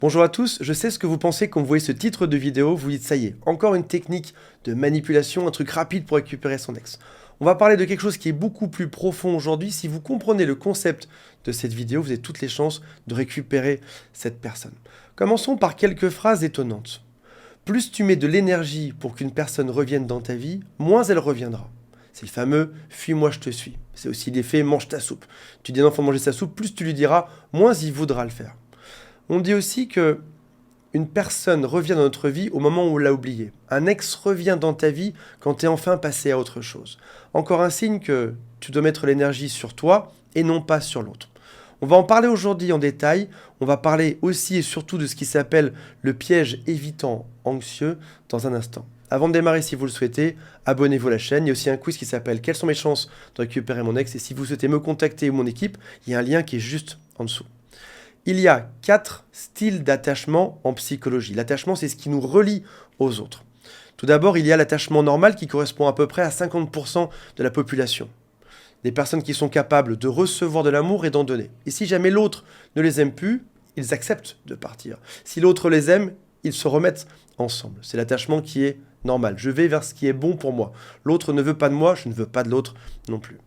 Bonjour à tous, je sais ce que vous pensez quand vous voyez ce titre de vidéo, vous dites ça y est, encore une technique de manipulation, un truc rapide pour récupérer son ex. On va parler de quelque chose qui est beaucoup plus profond aujourd'hui. Si vous comprenez le concept de cette vidéo, vous avez toutes les chances de récupérer cette personne. Commençons par quelques phrases étonnantes. Plus tu mets de l'énergie pour qu'une personne revienne dans ta vie, moins elle reviendra. C'est le fameux « fuis-moi, je te suis ». C'est aussi l'effet « mange ta soupe ». Tu dis à un enfant de manger sa soupe, plus tu lui diras, moins il voudra le faire. On dit aussi que une personne revient dans notre vie au moment où on l'a oublié. Un ex revient dans ta vie quand tu es enfin passé à autre chose. Encore un signe que tu dois mettre l'énergie sur toi et non pas sur l'autre. On va en parler aujourd'hui en détail. On va parler aussi et surtout de ce qui s'appelle le piège évitant anxieux dans un instant. Avant de démarrer, si vous le souhaitez, abonnez-vous à la chaîne. Il y a aussi un quiz qui s'appelle « Quelles sont mes chances de récupérer mon ex ?» Et si vous souhaitez me contacter ou mon équipe, il y a un lien qui est juste en dessous. Il y a 4 styles d'attachement en psychologie. L'attachement, c'est ce qui nous relie aux autres. Tout d'abord, il y a l'attachement normal qui correspond à peu près à 50% de la population. Des personnes qui sont capables de recevoir de l'amour et d'en donner. Et si jamais l'autre ne les aime plus, ils acceptent de partir. Si l'autre les aime, ils se remettent ensemble. C'est l'attachement qui est normal. Je vais vers ce qui est bon pour moi. L'autre ne veut pas de moi, je ne veux pas de l'autre non plus.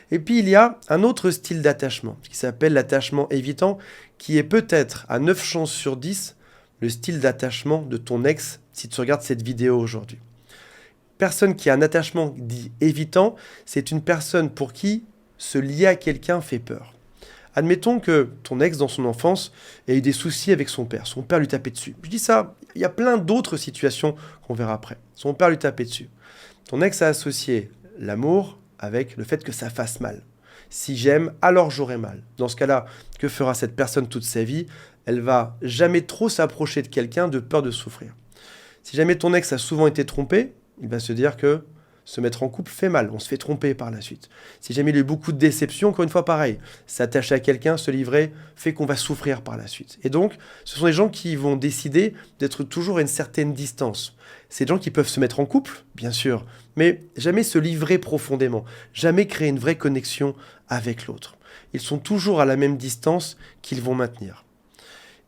Et puis il y a un autre style d'attachement, qui s'appelle l'attachement évitant, qui est peut-être à 9 chances sur 10 le style d'attachement de ton ex si tu regardes cette vidéo aujourd'hui. Personne qui a un attachement dit évitant, c'est une personne pour qui se lier à quelqu'un fait peur. Admettons que ton ex, dans son enfance, ait eu des soucis avec son père. Son père lui tapait dessus. Je dis ça, il y a plein d'autres situations qu'on verra après. Son père lui tapait dessus. Ton ex a associé l'amour avec le fait que ça fasse mal. Si j'aime, alors j'aurai mal. Dans ce cas-là, que fera cette personne toute sa vie? Elle va jamais trop s'approcher de quelqu'un de peur de souffrir. Si jamais ton ex a souvent été trompé, il va se dire que se mettre en couple fait mal, on se fait tromper par la suite. Si jamais il y a eu beaucoup de déceptions, encore une fois pareil, s'attacher à quelqu'un, se livrer, fait qu'on va souffrir par la suite. Et donc, ce sont des gens qui vont décider d'être toujours à une certaine distance. C'est des gens qui peuvent se mettre en couple, bien sûr, mais jamais se livrer profondément, jamais créer une vraie connexion avec l'autre. Ils sont toujours à la même distance qu'ils vont maintenir.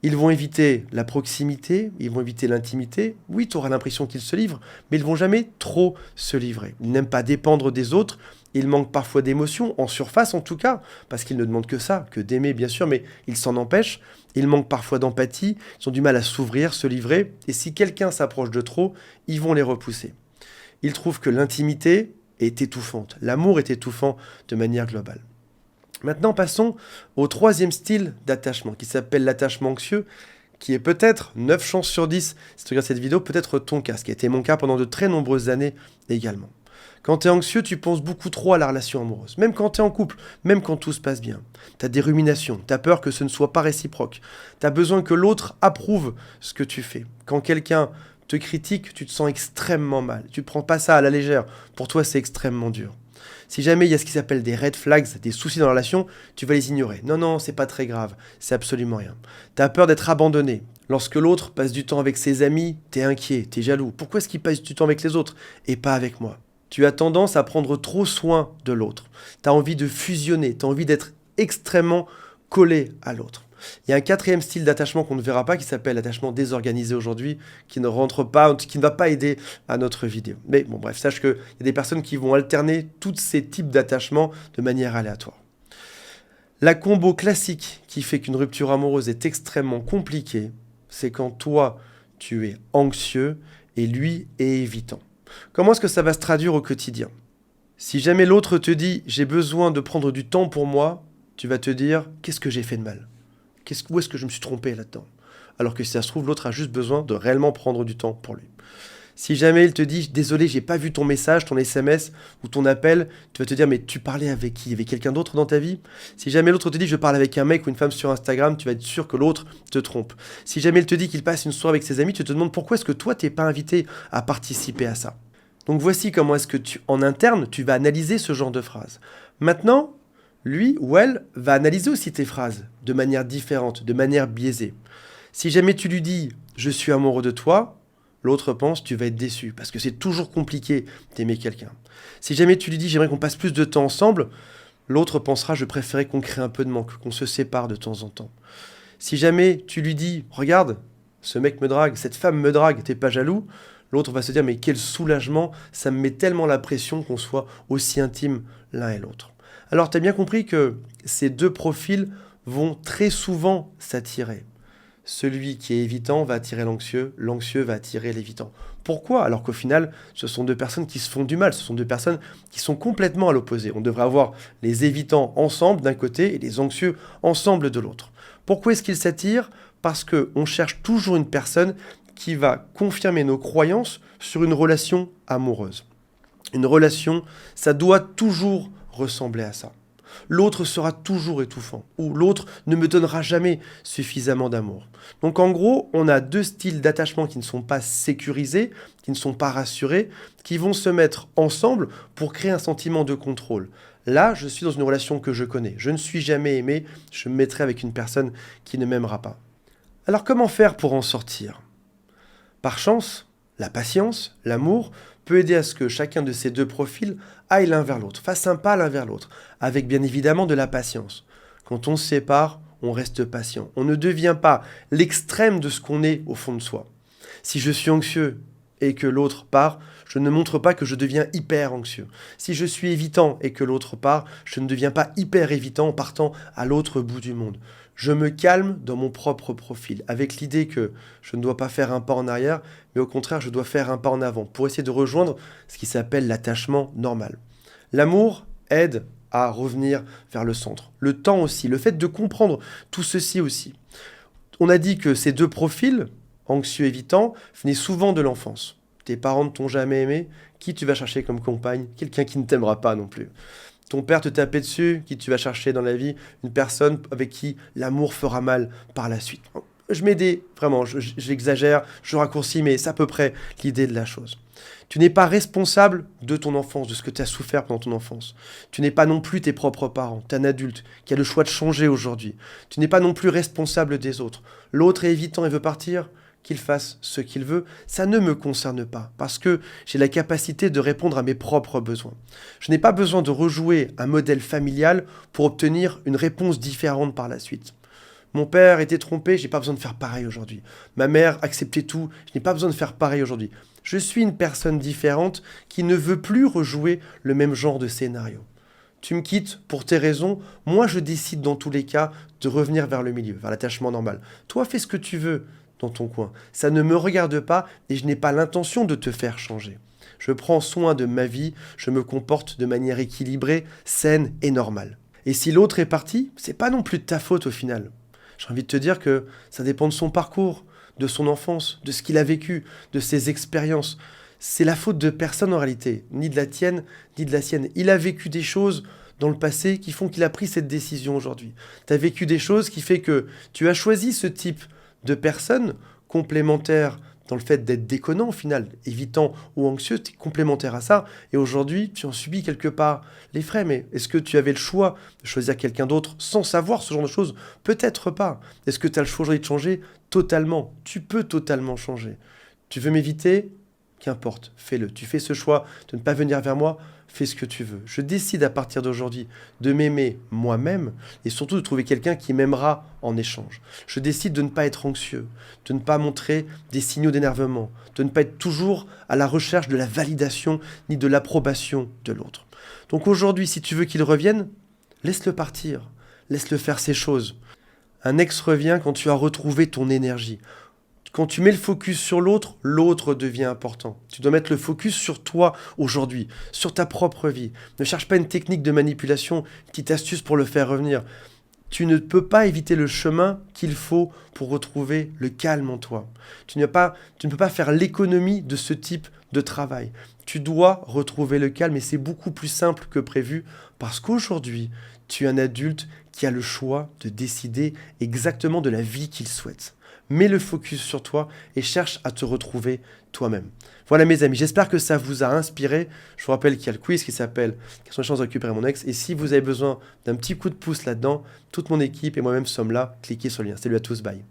Ils vont éviter la proximité, ils vont éviter l'intimité. Oui, tu auras l'impression qu'ils se livrent, mais ils ne vont jamais trop se livrer. Ils n'aiment pas dépendre des autres, ils manquent parfois d'émotions, en surface en tout cas, parce qu'ils ne demandent que ça, que d'aimer bien sûr, mais ils s'en empêchent. Ils manquent parfois d'empathie, ils ont du mal à s'ouvrir, se livrer, et si quelqu'un s'approche de trop, ils vont les repousser. Ils trouvent que l'intimité est étouffante, l'amour est étouffant de manière globale. Maintenant, passons au troisième style d'attachement, qui s'appelle l'attachement anxieux, qui est peut-être 9 chances sur 10, si tu regardes cette vidéo, peut-être ton cas, ce qui a été mon cas pendant de très nombreuses années également. Quand tu es anxieux, tu penses beaucoup trop à la relation amoureuse, même quand tu es en couple, même quand tout se passe bien. Tu as des ruminations, tu as peur que ce ne soit pas réciproque, tu as besoin que l'autre approuve ce que tu fais. Quand quelqu'un te critique, tu te sens extrêmement mal, tu ne prends pas ça à la légère, pour toi c'est extrêmement dur. Si jamais il y a ce qui s'appelle des red flags, des soucis dans la relation, tu vas les ignorer. Non, non, c'est pas très grave, c'est absolument rien. Tu as peur d'être abandonné. Lorsque l'autre passe du temps avec ses amis, t'es inquiet, t'es jaloux. Pourquoi est-ce qu'il passe du temps avec les autres et pas avec moi? Tu as tendance à prendre trop soin de l'autre. Tu as envie de fusionner, tu as envie d'être extrêmement collé à l'autre. Il y a un quatrième style d'attachement qu'on ne verra pas qui s'appelle l'attachement désorganisé aujourd'hui, qui ne rentre pas, qui ne va pas aider à notre vidéo. Mais bon, bref, sache qu'il y a des personnes qui vont alterner tous ces types d'attachements de manière aléatoire. La combo classique qui fait qu'une rupture amoureuse est extrêmement compliquée, c'est quand toi, tu es anxieux et lui est évitant. Comment est-ce que ça va se traduire au quotidien? Si jamais l'autre te dit « j'ai besoin de prendre du temps pour moi », tu vas te dire « qu'est-ce que j'ai fait de mal ?» Où est-ce que je me suis trompé là-dedans? Alors que si ça se trouve, l'autre a juste besoin de réellement prendre du temps pour lui. Si jamais il te dit « désolé, j'ai pas vu ton message, ton SMS ou ton appel », tu vas te dire « mais tu parlais avec qui? Avec quelqu'un d'autre dans ta vie ?» Si jamais l'autre te dit « je parle avec un mec ou une femme sur Instagram », tu vas être sûr que l'autre te trompe. Si jamais il te dit qu'il passe une soirée avec ses amis, tu te demandes pourquoi est-ce que toi, t'es pas invité à participer à ça. Donc voici comment est-ce que en interne, tu vas analyser ce genre de phrase. Maintenant, lui ou elle va analyser aussi tes phrases de manière différente, de manière biaisée. Si jamais tu lui dis « je suis amoureux de toi », l'autre pense « tu vas être déçu » parce que c'est toujours compliqué d'aimer quelqu'un. Si jamais tu lui dis « j'aimerais qu'on passe plus de temps ensemble », l'autre pensera « je préférais qu'on crée un peu de manque, qu'on se sépare de temps en temps ». Si jamais tu lui dis « Regarde, ce mec me drague, cette femme me drague, t'es pas jaloux ?» L'autre va se dire « Mais quel soulagement, ça me met tellement la pression qu'on soit aussi intimes l'un et l'autre. » Alors, tu as bien compris que ces deux profils vont très souvent s'attirer. Celui qui est évitant va attirer l'anxieux va attirer l'évitant. Pourquoi? Alors qu'au final, ce sont deux personnes qui se font du mal, ce sont deux personnes qui sont complètement à l'opposé. On devrait avoir les évitants ensemble d'un côté et les anxieux ensemble de l'autre. Pourquoi est-ce qu'ils s'attirent? Parce qu'on cherche toujours une personne qui va confirmer nos croyances sur une relation amoureuse. Une relation, ça doit toujours ressembler à ça. L'autre sera toujours étouffant, ou l'autre ne me donnera jamais suffisamment d'amour. Donc en gros, on a deux styles d'attachement qui ne sont pas sécurisés, qui ne sont pas rassurés, qui vont se mettre ensemble pour créer un sentiment de contrôle. Là, je suis dans une relation que je connais. Je ne suis jamais aimé, je me mettrai avec une personne qui ne m'aimera pas. Alors comment faire pour en sortir? Par chance, la patience, l'amour, peut aider à ce que chacun de ces deux profils aille l'un vers l'autre, fasse un pas l'un vers l'autre, avec bien évidemment de la patience. Quand on se sépare, on reste patient. On ne devient pas l'extrême de ce qu'on est au fond de soi. Si je suis anxieux et que l'autre part, je ne montre pas que je deviens hyper anxieux. Si je suis évitant et que l'autre part, je ne deviens pas hyper évitant en partant à l'autre bout du monde. Je me calme dans mon propre profil, avec l'idée que je ne dois pas faire un pas en arrière, mais au contraire, je dois faire un pas en avant, pour essayer de rejoindre ce qui s'appelle l'attachement normal. L'amour aide à revenir vers le centre. Le temps aussi, le fait de comprendre tout ceci aussi. On a dit que ces deux profils, anxieux évitant, venaient souvent de l'enfance. Tes parents ne t'ont jamais aimé, qui tu vas chercher comme compagne? Quelqu'un qui ne t'aimera pas non plus. Ton père te tapait dessus, qui tu vas chercher dans la vie? Une personne avec qui l'amour fera mal par la suite. Je m'aidais, vraiment, j'exagère, je raccourcis, mais c'est à peu près l'idée de la chose. Tu n'es pas responsable de ton enfance, de ce que tu as souffert pendant ton enfance. Tu n'es pas non plus tes propres parents. Tu es un adulte qui a le choix de changer aujourd'hui. Tu n'es pas non plus responsable des autres. L'autre est évitant et veut partir, qu'il fasse ce qu'il veut, ça ne me concerne pas, parce que j'ai la capacité de répondre à mes propres besoins. Je n'ai pas besoin de rejouer un modèle familial pour obtenir une réponse différente par la suite. Mon père était trompé, je n'ai pas besoin de faire pareil aujourd'hui. Ma mère acceptait tout, je n'ai pas besoin de faire pareil aujourd'hui. Je suis une personne différente qui ne veut plus rejouer le même genre de scénario. Tu me quittes pour tes raisons, moi je décide dans tous les cas de revenir vers le milieu, vers l'attachement normal. Toi fais ce que tu veux dans ton coin. Ça ne me regarde pas et je n'ai pas l'intention de te faire changer. Je prends soin de ma vie, je me comporte de manière équilibrée, saine et normale. Et si l'autre est parti, c'est pas non plus de ta faute au final. J'ai envie de te dire que ça dépend de son parcours, de son enfance, de ce qu'il a vécu, de ses expériences. C'est la faute de personne en réalité, ni de la tienne, ni de la sienne. Il a vécu des choses dans le passé qui font qu'il a pris cette décision aujourd'hui. Tu as vécu des choses qui fait que tu as choisi ce type de personnes complémentaires dans le fait d'être déconnant au final, évitant ou anxieux, tu es complémentaire à ça, et aujourd'hui tu en subis quelque part les frais, mais est-ce que tu avais le choix de choisir quelqu'un d'autre sans savoir ce genre de choses? Peut-être pas. Est-ce que tu as le choix aujourd'hui de changer? Totalement. Tu peux totalement changer. Tu veux m'éviter? Qu'importe, fais-le. Tu fais ce choix de ne pas venir vers moi, fais ce que tu veux. Je décide à partir d'aujourd'hui de m'aimer moi-même et surtout de trouver quelqu'un qui m'aimera en échange. Je décide de ne pas être anxieux, de ne pas montrer des signaux d'énervement, de ne pas être toujours à la recherche de la validation ni de l'approbation de l'autre. Donc aujourd'hui, si tu veux qu'il revienne, laisse-le partir, laisse-le faire ses choses. Un ex revient quand tu as retrouvé ton énergie. Quand tu mets le focus sur l'autre, l'autre devient important. Tu dois mettre le focus sur toi aujourd'hui, sur ta propre vie. Ne cherche pas une technique de manipulation, une petite astuce pour le faire revenir. Tu ne peux pas éviter le chemin qu'il faut pour retrouver le calme en toi. Tu ne peux pas faire l'économie de ce type de travail. Tu dois retrouver le calme et c'est beaucoup plus simple que prévu parce qu'aujourd'hui, tu es un adulte qui a le choix de décider exactement de la vie qu'il souhaite. Mets le focus sur toi et cherche à te retrouver toi-même. Voilà mes amis, j'espère que ça vous a inspiré. Je vous rappelle qu'il y a le quiz qui s'appelle « Quelles sont les chances de récupérer mon ex ?» Et si vous avez besoin d'un petit coup de pouce là-dedans, toute mon équipe et moi-même sommes là. Cliquez sur le lien. Salut à tous, bye.